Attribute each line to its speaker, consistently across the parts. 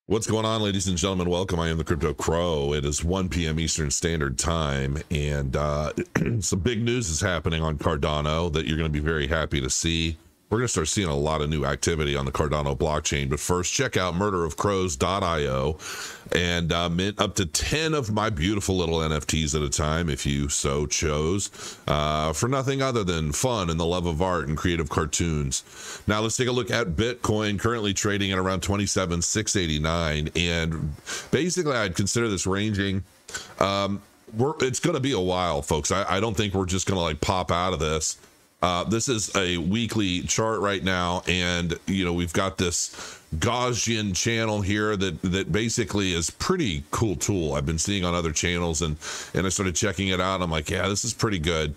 Speaker 1: What's going on, ladies and gentlemen? Welcome. I am the Crypto Crow. It is 1 p.m. Eastern Standard Time, and some big news is happening on Cardano that you're going to be very happy to see. We're going to start seeing a lot of new activity on the Cardano blockchain, but first, check out murderofcrows.io and mint up to 10 of my beautiful little NFTs at a time, if you so chose, for nothing other than fun and the love of art and creative cartoons. Now, let's take a look at Bitcoin, currently trading at around 27,689, and basically, I'd consider this ranging. It's going to be a while, folks. I don't think we're just going to like pop out of this. This is a weekly chart right now, and we've got this Gaussian channel here that basically is pretty cool tool I've been seeing on other channels, and I started checking it out, and I'm like, yeah, this is pretty good.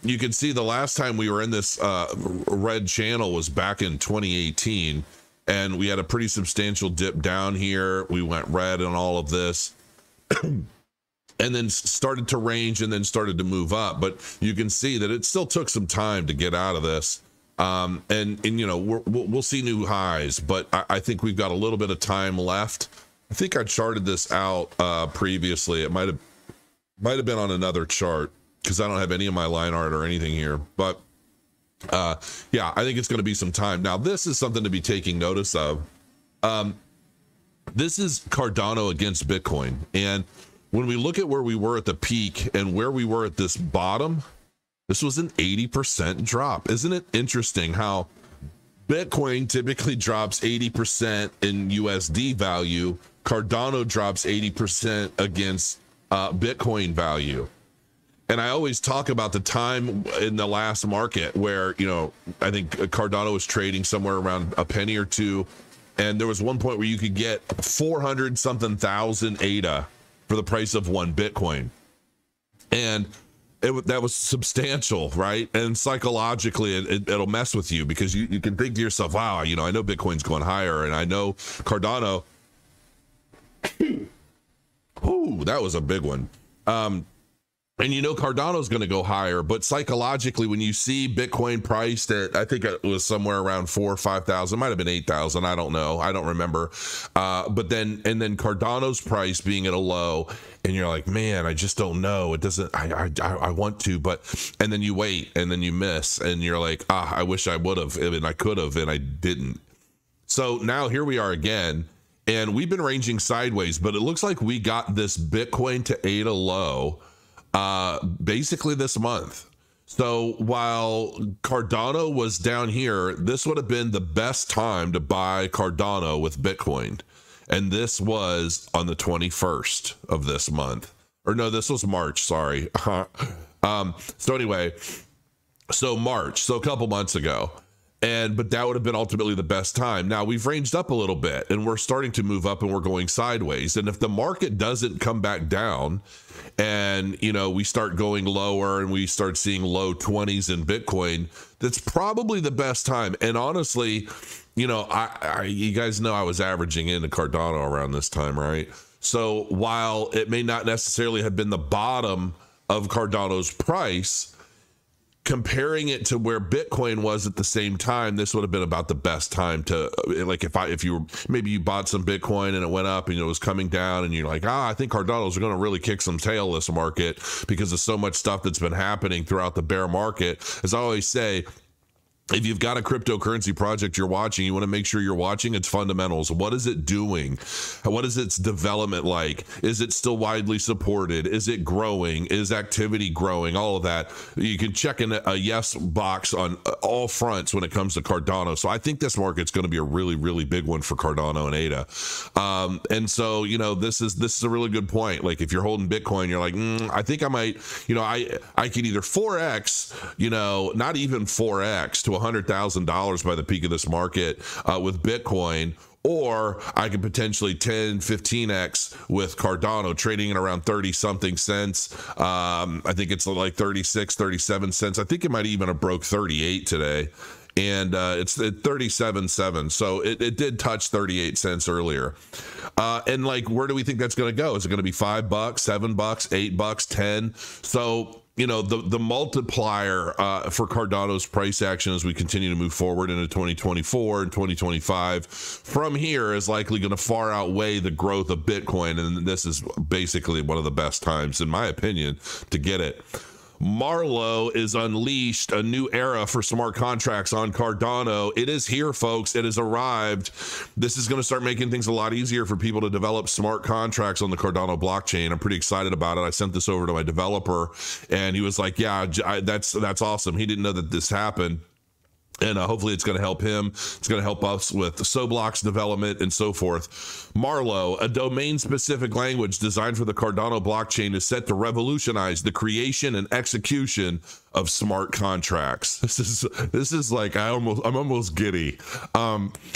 Speaker 1: You can see the last time we were in this red channel was back in 2018, and we had a pretty substantial dip down here. We went red on all of this. And then started to range and then started to move up, but you can see that it still took some time to get out of this. And we'll see new highs, but I think we've got a little bit of time left. I think I charted this out previously. It might have been on another chart because I don't have any of my line art or anything here, but yeah, I think it's going to be some time. Now, this is something to be taking notice of. This is Cardano against Bitcoin, and when we look at where we were at the peak and where we were at this bottom, this was an 80% drop. Isn't it interesting how Bitcoin typically drops 80% in USD value? Cardano drops 80% against Bitcoin value. And I always talk about the time in the last market where, I think Cardano was trading somewhere around a penny or two. And there was one point where you could get 400 something thousand ADA for the price of one Bitcoin. And that was substantial, right? And psychologically, it'll mess with you because you can think to yourself, wow, I know Bitcoin's going higher, and I know Cardano, ooh, that was a big one. And Cardano's going to go higher, but psychologically, when you see Bitcoin priced at, I think it was somewhere around 4,000 or 5,000, might have been 8,000. I don't know. I don't remember. But then Cardano's price being at a low, and you're like, man, I just don't know. It doesn't. I want to, and then you wait, and then you miss, and you're like, I wish I would have, and I could have, and I didn't. So now here we are again, and we've been ranging sideways, but it looks like we got this Bitcoin to ADA low basically this month. So while Cardano was down here, this would have been the best time to buy Cardano with Bitcoin. And this was on the 21st of this month. Or no, this was March, sorry. So anyway, so March, so a couple months ago. But that would have been ultimately the best time. Now we've ranged up a little bit and we're starting to move up and we're going sideways. And if the market doesn't come back down and, we start going lower and we start seeing low 20s in Bitcoin, that's probably the best time. And honestly, you guys know I was averaging into Cardano around this time, right? So while it may not necessarily have been the bottom of Cardano's price, comparing it to where Bitcoin was at the same time, this would have been about the best time to, like, if you bought some Bitcoin and it went up and it was coming down and you're like, I think Cardano's are going to really kick some tail this market because of so much stuff that's been happening throughout the bear market. As I always say, if you've got a cryptocurrency project you're watching, you want to make sure you're watching its fundamentals. What is it doing? What is its development like? Is it still widely supported? Is it growing? Is activity growing? All of that. You can check in a yes box on all fronts when it comes to Cardano. So I think this market's going to be a really, really big one for Cardano and ADA. And so, this is a really good point. Like if you're holding Bitcoin, you're like, I think I might, I could either 4X, not even 4X to $100,000 by the peak of this market with Bitcoin, or I could potentially 10, 15x with Cardano trading at around 30 something cents. I think it's like 36, 37 cents. I think it might even have broke 38 today. And it's at 37.7. So it did touch 38 cents earlier. And like, where do we think that's going to go? Is it going to be $5, $7, $8, 10? So the multiplier for Cardano's price action as we continue to move forward into 2024 and 2025 from here is likely going to far outweigh the growth of Bitcoin. And this is basically one of the best times, in my opinion, to get it. Marlo is unleashed a new era for smart contracts on Cardano. It is here, folks. It has arrived. This is going to start making things a lot easier for people to develop smart contracts on the Cardano blockchain. I'm pretty excited about it. I sent this over to my developer, and he was like, yeah, that's awesome. He didn't know that this happened. And hopefully it's going to help him. It's going to help us with SoBlocks development and so forth. Marlo, a domain-specific language designed for the Cardano blockchain, is set to revolutionize the creation and execution of smart contracts. This is like I'm almost giddy.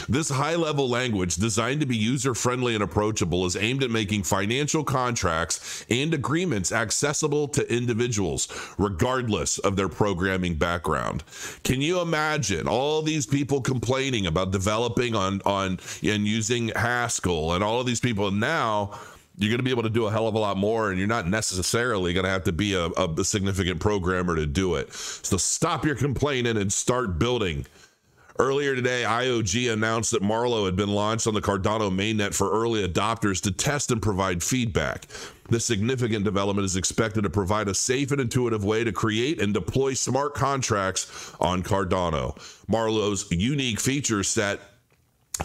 Speaker 1: This high-level language, designed to be user-friendly and approachable, is aimed at making financial contracts and agreements accessible to individuals, regardless of their programming background. Can you imagine all these people complaining about developing on and using Haskell and all of these people? Now you're going to be able to do a hell of a lot more, and you're not necessarily going to have to be a significant programmer to do it. So stop your complaining and start building. Earlier today, IOG announced that Marlo had been launched on the Cardano mainnet for early adopters to test and provide feedback. This significant development is expected to provide a safe and intuitive way to create and deploy smart contracts on Cardano. Marlo's unique feature set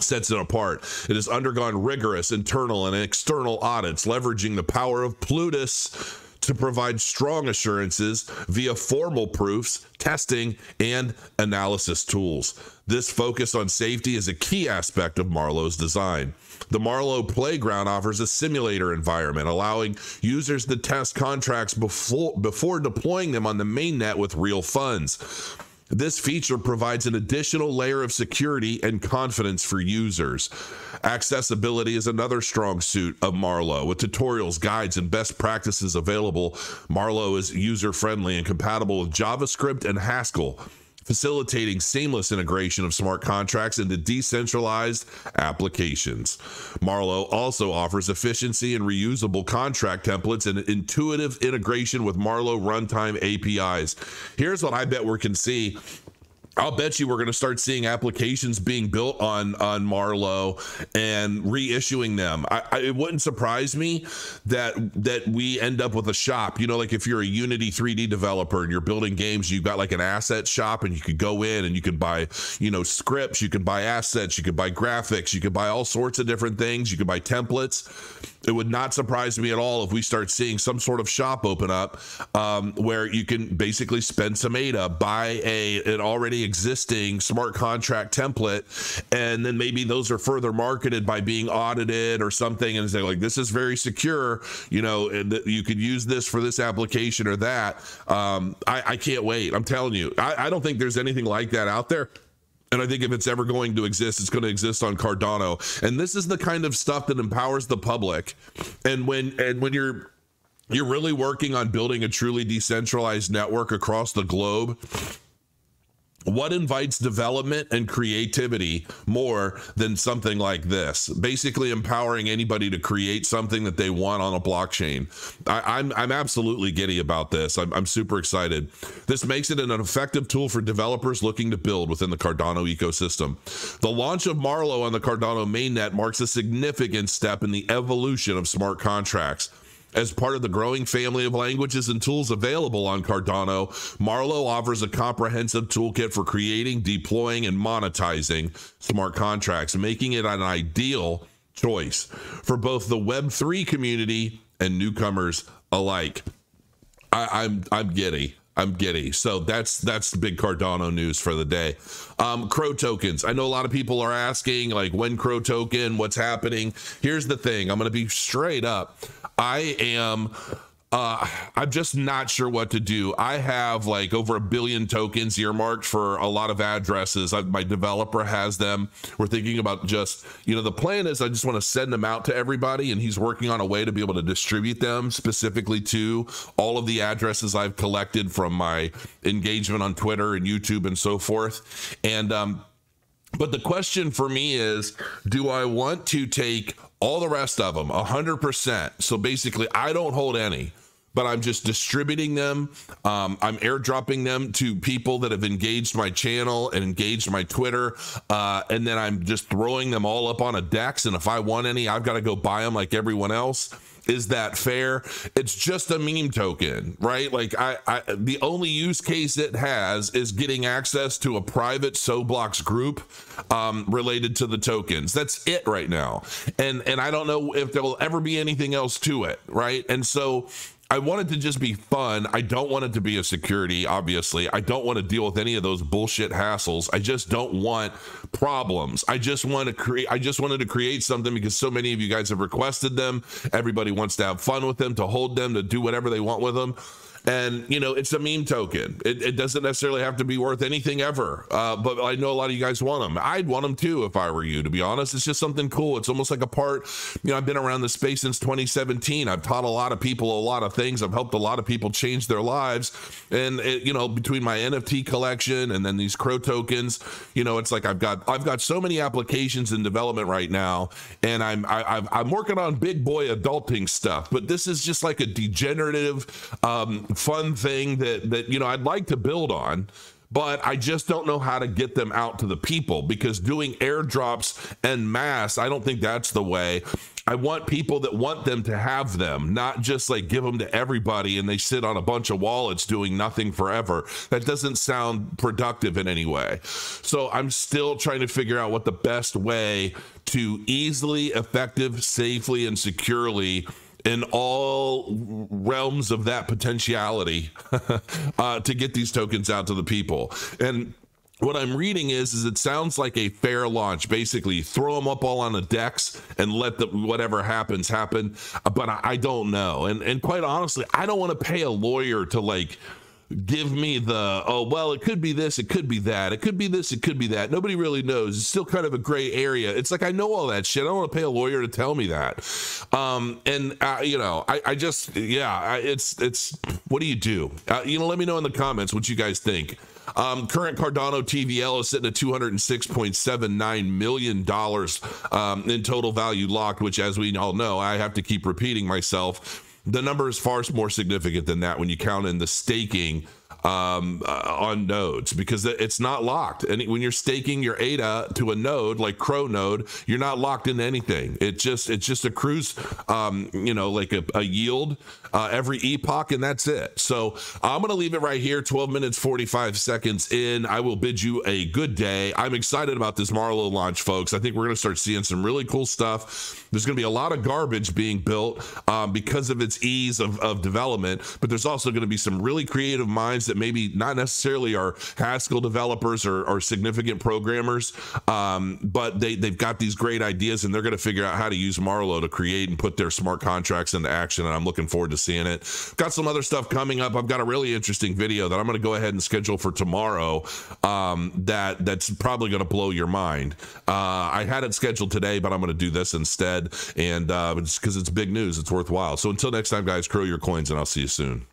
Speaker 1: sets it apart. It has undergone rigorous internal and external audits, leveraging the power of Plutus to provide strong assurances via formal proofs, testing, and analysis tools. This focus on safety is a key aspect of Marlo's design. The Marlo Playground offers a simulator environment, allowing users to test contracts before deploying them on the mainnet with real funds. This feature provides an additional layer of security and confidence for users. Accessibility is another strong suit of Marlo. With tutorials, guides, and best practices available, Marlo is user-friendly and compatible with JavaScript and Haskell, facilitating seamless integration of smart contracts into decentralized applications. Marlo also offers efficiency and reusable contract templates and intuitive integration with Marlo runtime APIs. Here's what I bet we can see. I'll bet you we're going to start seeing applications being built on Marlo and reissuing them. It wouldn't surprise me that we end up with a shop. Like if you're a Unity 3D developer and you're building games, you've got like an asset shop, and you could go in and you could buy, scripts, you could buy assets, you could buy graphics, you could buy all sorts of different things, you could buy templates. It would not surprise me at all if we start seeing some sort of shop open up where you can basically spend some ADA, buy an already existing smart contract template, and then maybe those are further marketed by being audited or something, and say like, this is very secure, and you could use this for this application or that. I can't wait. I'm telling you, I don't think there's anything like that out there. And I think if it's ever going to exist, it's going to exist on Cardano. And this is the kind of stuff that empowers the public. And when you're really working on building a truly decentralized network across the globe, what invites development and creativity more than something like this? Basically empowering anybody to create something that they want on a blockchain. I'm absolutely giddy about this. I'm super excited. This makes it an effective tool for developers looking to build within the Cardano ecosystem. The launch of Marlo on the Cardano mainnet marks a significant step in the evolution of smart contracts. As part of the growing family of languages and tools available on Cardano, Marlo offers a comprehensive toolkit for creating, deploying, and monetizing smart contracts, making it an ideal choice for both the Web3 community and newcomers alike. I'm giddy. I'm giddy. So that's the big Cardano news for the day. Crow tokens. I know a lot of people are asking, like, when Crow token, what's happening? Here's the thing. I'm going to be straight up. I'm just not sure what to do. I have like over 1 billion tokens earmarked for a lot of addresses. My developer has them. We're thinking about just, the plan is I just want to send them out to everybody, and he's working on a way to be able to distribute them specifically to all of the addresses I've collected from my engagement on Twitter and YouTube and so forth. And, but the question for me is, do I want to take all the rest of them 100%? So basically I don't hold any, but I'm just distributing them. I'm airdropping them to people that have engaged my channel and engaged my Twitter. And then I'm just throwing them all up on a DEX. And if I want any, I've got to go buy them like everyone else. Is that fair? It's just a meme token, right? Like the only use case it has is getting access to a private Soblox group related to the tokens. That's it right now. And I don't know if there will ever be anything else to it, right? And so I want it to just be fun. I don't want it to be a security, obviously. I don't want to deal with any of those bullshit hassles. I just don't want problems. I just wanted to create something because so many of you guys have requested them. Everybody wants to have fun with them, to hold them, to do whatever they want with them. And, you know, it's a meme token. It doesn't necessarily have to be worth anything ever. But I know a lot of you guys want them. I'd want them too if I were you, to be honest. It's just something cool. It's almost like a part, you know, I've been around the space since 2017. I've taught a lot of people a lot of things. I've helped a lot of people change their lives. And, you know, between my NFT collection and then these Crow tokens, you know, it's like I've got so many applications in development right now. And I'm working on big boy adulting stuff. But this is just like a degenerative, fun thing that you know I'd like to build on, but I just don't know how to get them out to the people, because doing airdrops en masse, I don't think that's the way. I want people that want them to have them, not just like give them to everybody and they sit on a bunch of wallets doing nothing forever. That doesn't sound productive in any way. So I'm still trying to figure out what the best way to easily, effective, safely, and securely in all realms of that potentiality to get these tokens out to the people. And what I'm reading is it sounds like a fair launch. Basically, throw them up all on the DEX and let whatever happens happen. But I don't know. And quite honestly, I don't want to pay a lawyer to like give me the, oh, well, it could be this, it could be that, it could be this, it could be that. Nobody really knows. It's still kind of a gray area. It's like, I know all that shit. I don't want to pay a lawyer to tell me that. You know, I just, yeah, it's, what do? You know, let me know in the comments what you guys think. Current Cardano TVL is sitting at $206.79 million in total value locked, which, as we all know, I have to keep repeating myself. The number is far more significant than that when you count in the staking on nodes, because it's not locked. And when you're staking your ADA to a node like Crow node, you're not locked into anything. It just accrues, you know, like a yield every epoch, and that's it. So I'm going to leave it right here. 12 minutes, 45 seconds in. I will bid you a good day. I'm excited about this Marlo launch, folks. I think we're going to start seeing some really cool stuff. There's going to be a lot of garbage being built because of its ease of development, but there's also going to be some really creative minds that maybe not necessarily are Haskell developers or significant programmers, but they've got these great ideas, and they're going to figure out how to use Marlo to create and put their smart contracts into action, and I'm looking forward to seeing it. Got some other stuff coming up. I've got a really interesting video that I'm going to go ahead and schedule for tomorrow that's probably going to blow your mind. I had it scheduled today, but I'm going to do this instead, and it's because it's big news. It's worthwhile. So until next time, guys, crow your coins, and I'll see you soon.